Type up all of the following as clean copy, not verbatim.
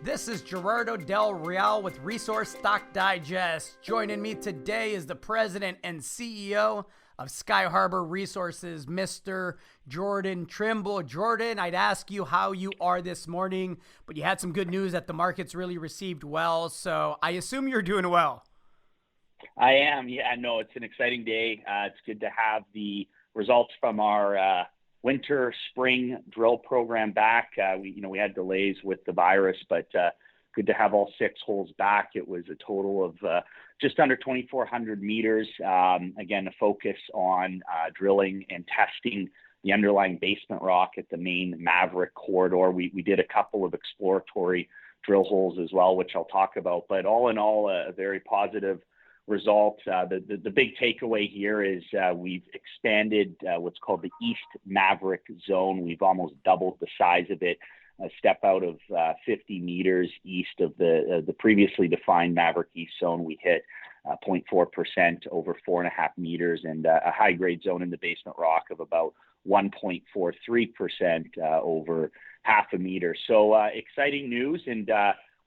This is Gerardo Del Real with Resource Stock Digest. Joining me today is the president and CEO of Skyharbour Resources, Mr. Jordan Trimble. Jordan, I'd ask you how you are this morning, but you had some good news that the market's really received well, so I assume you're doing well. I am. Yeah, no, it's an exciting day. It's good to have the results from our winter spring drill program back. We had delays with the virus, but good to have all 6 holes back. It was a total of just under 2,400 meters. Again, a focus on drilling and testing the underlying basement rock at the main Maverick corridor. We did a couple of exploratory drill holes as well, which I'll talk about. But all in all, a very positive result. The big takeaway here is we've expanded what's called the East Maverick Zone. We've almost doubled the size of it, a step out of 50 meters east of the previously defined Maverick East Zone. We hit 0.4% over 4.5 meters, and a high-grade zone in the basement rock of about 1.43% over half a meter. So exciting news, and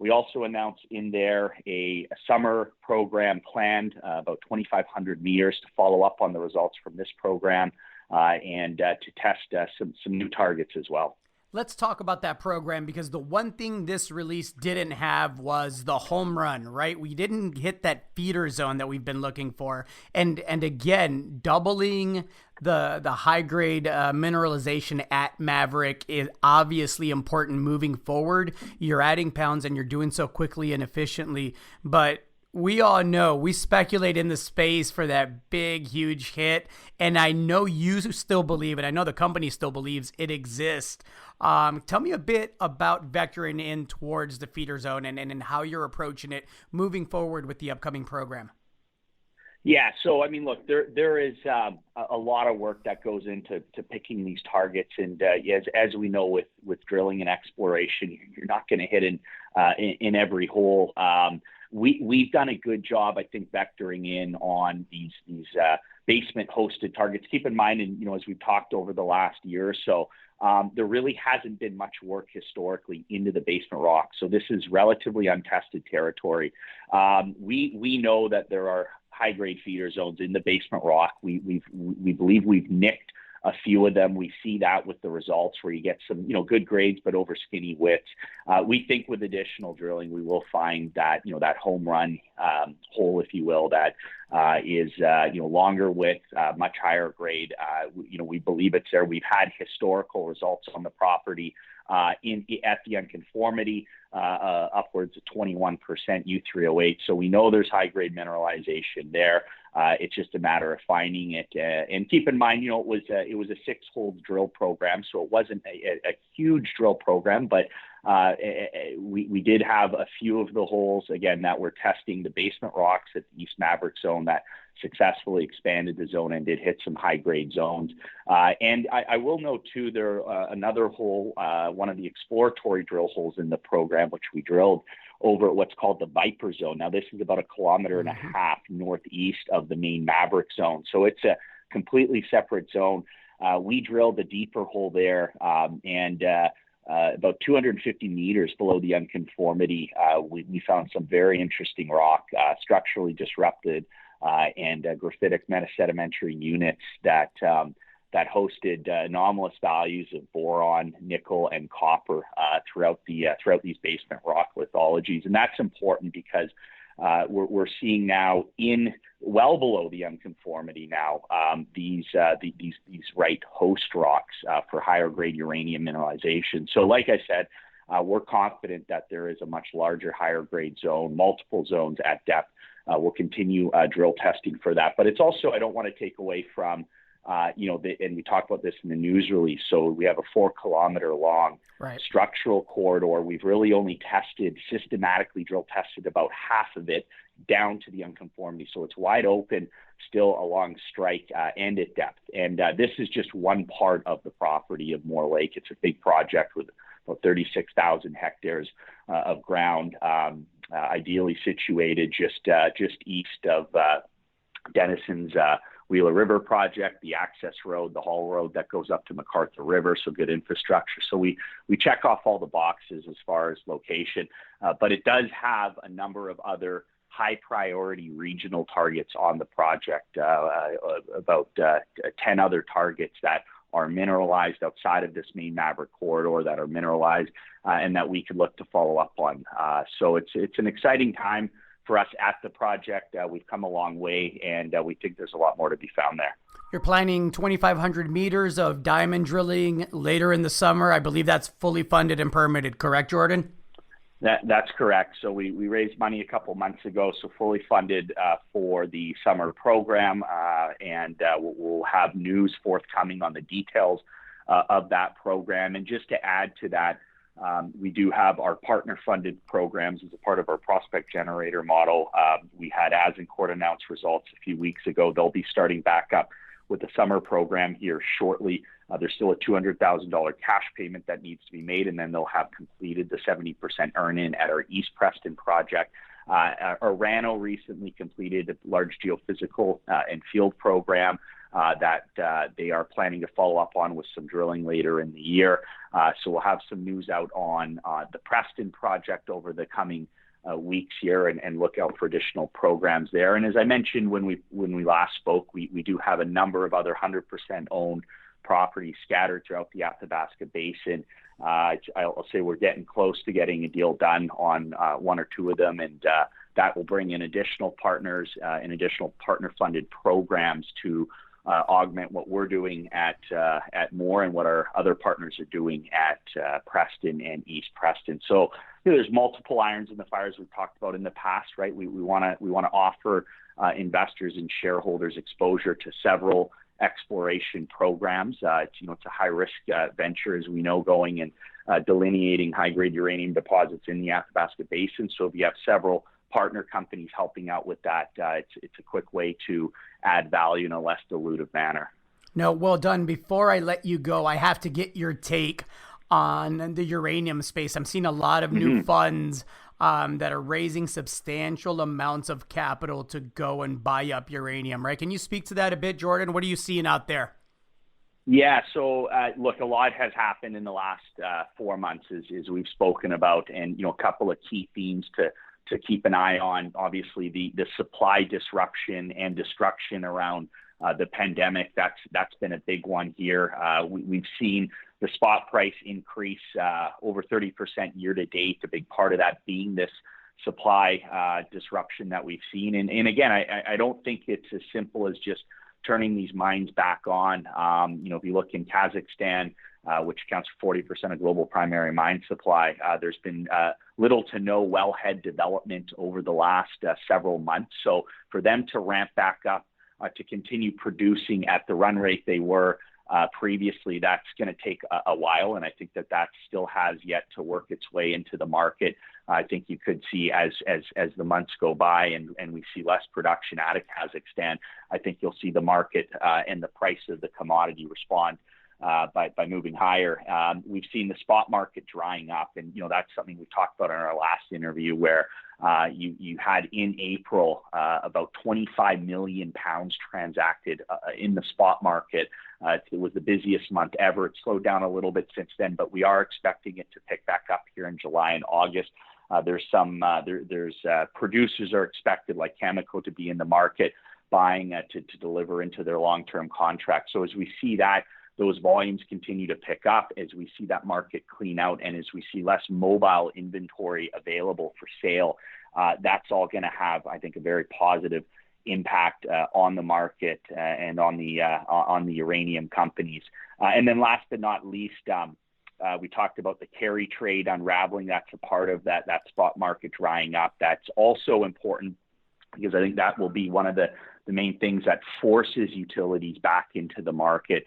we also announced in there a summer program planned, about 2,500 meters to follow up on the results from this program and to test some new targets as well. Let's talk about that program, because the one thing this release didn't have was the home run, right? We didn't hit that feeder zone that we've been looking for. And again, doubling the high grade mineralization at Maverick is obviously important moving forward. You're adding pounds and you're doing so quickly and efficiently, but we all know, we speculate in the space for that big, huge hit. And I know you still believe it. I know the company still believes it exists. Tell me a bit about vectoring in towards the feeder zone and how you're approaching it moving forward with the upcoming program. Yeah, so I mean, look, there is a lot of work that goes into picking these targets, and as we know with drilling and exploration, you're not going to hit in every hole. We've done a good job, I think, vectoring in on these basement hosted targets. Keep in mind, and as we've talked over the last year or so, there really hasn't been much work historically into the basement rock. So this is relatively untested territory. We know that there are high-grade feeder zones in the basement rock. We believe we've nicked a few of them. We see that with the results where you get some, good grades, but over skinny widths. We think with additional drilling, we will find that, that home run hole, if you will, that is, longer width, much higher grade. We believe it's there. We've had historical results on the property at the unconformity, upwards of 21% U3O8. So we know there's high grade mineralization there. It's just a matter of finding it. And keep in mind, it was a 6-hole drill program, so it wasn't a huge drill program, but we did have a few of the holes, again, that were testing the basement rocks at the East Maverick Zone that successfully expanded the zone and did hit some high-grade zones. And I will note, too, there another hole, one of the exploratory drill holes in the program, which we drilled over what's called the Viper Zone. Now, this is about 1.5 kilometers northeast of the main Maverick Zone. So it's a completely separate zone. We drilled a deeper hole there, and about 250 meters below the unconformity, we found some very interesting rock, structurally disrupted and graphitic metasedimentary units that hosted anomalous values of boron, nickel, and copper throughout these basement rock lithologies. And that's important because we're seeing now well below the unconformity now these right host rocks for higher grade uranium mineralization. So like I said, we're confident that there is a much larger, higher grade zone, multiple zones at depth. We'll continue drill testing for that. But it's also, I don't want to take away from and we talked about this in the news release. So we have a 4-kilometer long structural corridor. We've really only systematically drill tested about half of it down to the unconformity. So it's wide open still along strike and at depth. And this is just one part of the property of Moore Lake. It's a big project with about 36,000 hectares of ground, ideally situated just east of Denison's Wheeler River project, the access road, the haul road that goes up to MacArthur River, so good infrastructure. So we check off all the boxes as far as location, but it does have a number of other high priority regional targets on the project, about 10 other targets that are mineralized outside of this main Maverick corridor that are mineralized and that we could look to follow up on. So it's an exciting time for us at the project. We've come a long way, and we think there's a lot more to be found there. You're planning 2,500 meters of diamond drilling later in the summer. I believe that's fully funded and permitted, correct, Jordan? That's correct. So we raised money a couple months ago, so fully funded for the summer program, and we'll have news forthcoming on the details of that program. And just to add to that, we do have our partner-funded programs as a part of our prospect generator model. We had Azincourt announce results a few weeks ago. They'll be starting back up with the summer program here shortly. There's still a $200,000 cash payment that needs to be made, and then they'll have completed the 70% earn-in at our East Preston project. Orano recently completed a large geophysical and field program that they are planning to follow up on with some drilling later in the year. So we'll have some news out on the Preston project over the coming weeks here, and look out for additional programs there. And as I mentioned when we last spoke, we do have a number of other 100% owned properties scattered throughout the Athabasca Basin. I'll say we're getting close to getting a deal done on one or two of them, and that will bring in additional partners and additional partner-funded programs to augment what we're doing at Moore and what our other partners are doing at Preston and East Preston. So there's multiple irons in the fires we've talked about in the past, right? We want to offer investors and shareholders exposure to several exploration programs. It's a high risk venture, as we know, going and delineating high grade uranium deposits in the Athabasca Basin. So if you have several partner companies helping out with that, it's a quick way to add value in a less dilutive manner. No, well done. Before I let you go, I have to get your take on the uranium space. I'm seeing a lot of new funds that are raising substantial amounts of capital to go and buy up uranium, right? Can you speak to that a bit, Jordan? What are you seeing out there? Yeah, so look, a lot has happened in the last 4 months, as we've spoken about, and a couple of key themes to keep an eye on. Obviously, the supply disruption and destruction around the pandemic. That's been a big one here. We've seen the spot price increase over 30% year to date. A big part of that being this supply disruption that we've seen. And again, I don't think it's as simple as just turning these mines back on. If you look in Kazakhstan, which accounts for 40% of global primary mine supply, there's been little to no wellhead development over the last several months. So for them to ramp back up to continue producing at the run rate they were previously, that's going to take a while. And I think that still has yet to work its way into the market. I think you could see as the months go by and we see less production out of Kazakhstan, I think you'll see the market and the price of the commodity respond by moving higher. We've seen the spot market drying up, and that's something we talked about in our last interview, where you had in April about 25 million pounds transacted in the spot market. It was the busiest month ever. It slowed down a little bit since then, but we are expecting it to pick back up here in July and August. There's producers are expected, like Cameco, to be in the market buying to deliver into their long-term contracts. So as we see that, those volumes continue to pick up, as we see that market clean out, and as we see less mobile inventory available for sale, that's all going to have, I think, a very positive impact on the market and on the uranium companies. And then last but not least, we talked about the carry trade unraveling. That's a part of that spot market drying up. That's also important, because I think that will be one of the main things that forces utilities back into the market,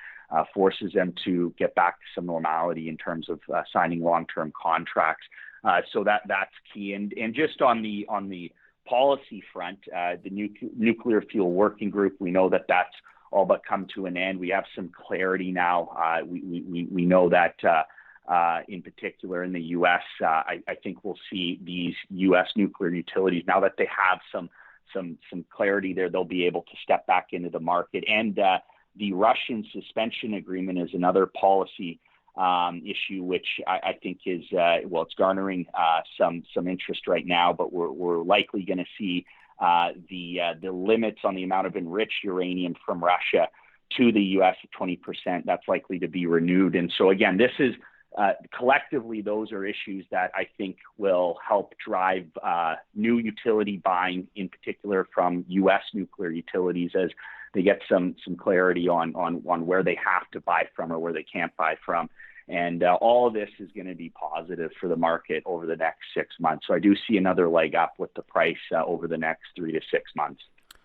forces them to get back to some normality in terms of signing long-term contracts. So that's key. And just on the policy front, the Nuclear Fuel Working Group, we know that that's all but come to an end. We have some clarity now. We know that in particular in the U.S., I think we'll see these U.S. nuclear utilities, now that they have some some clarity there, they'll be able to step back into the market. And the Russian suspension agreement is another policy issue, which I think is it's garnering some interest right now. But we're likely going to see the limits on the amount of enriched uranium from Russia to the U.S. at 20%. That's likely to be renewed. And so again, this is collectively, those are issues that I think will help drive new utility buying, in particular from U.S. nuclear utilities, as they get some clarity on where they have to buy from or where they can't buy from. And all of this is going to be positive for the market over the next 6 months. So I do see another leg up with the price over the next 3 to 6 months.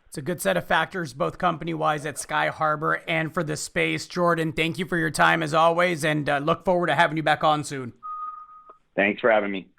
It's a good set of factors, both company-wise at Skyharbour and for the space. Jordan, thank you for your time as always, and look forward to having you back on soon. Thanks for having me.